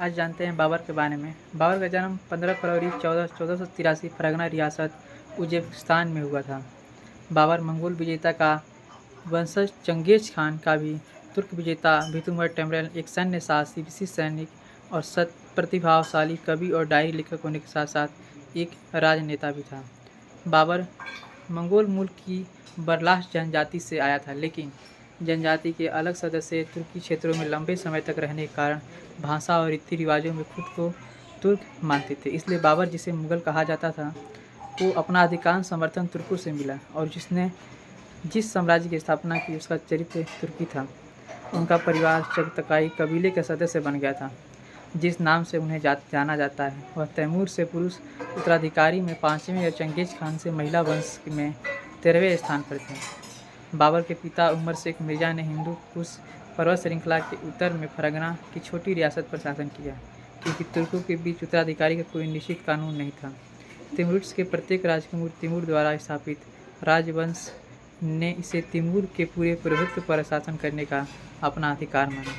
आज जानते हैं बाबर के बारे में। बाबर का जन्म 15 फरवरी 1483 फरगना रियासत उज़्बेकिस्तान में हुआ था। बाबर मंगोल विजेता का वंशज चंगेज़ खान का भी तुर्क विजेता बितुमर टेम्रेल एक सैन्य साहसी विशिष्ट सैनिक और प्रतिभाशाली कवि और डायरी लेखक होने के साथ साथ एक राजनेता भी था। बाबर मंगोल मूल की बरलाश जनजाति से आया था, लेकिन जनजाति के अलग सदस्य तुर्की क्षेत्रों में लंबे समय तक रहने के कारण भाषा और रीति रिवाजों में खुद को तुर्क मानते थे। इसलिए बाबर, जिसे मुगल कहा जाता था, को अपना अधिकांश समर्थन तुर्कों से मिला और जिसने जिस साम्राज्य की स्थापना की उसका चरित्र तुर्की था। उनका परिवार चगताई कबीले का सदस्य बन गया था, जिस नाम से उन्हें जाना जाता है। वह तैमूर से पुरुष उत्तराधिकारी में 5वें और चंगेज़ खान से महिला वंश में 13वें स्थान पर थे। बाबर के पिता उमर शेख मिर्ज़ा ने हिंदू कुश पर्वत श्रृंखला के उत्तर में फरगना की छोटी रियासत पर शासन किया, क्योंकि तुर्कों के बीच उत्तराधिकारी का कोई निश्चित कानून नहीं था। तिमुरिड्स के प्रत्येक राजकुमार तिमूर द्वारा स्थापित राजवंश ने इसे तिमूर के पूरे प्रभुत्व पर शासन करने का अपना अधिकार माना।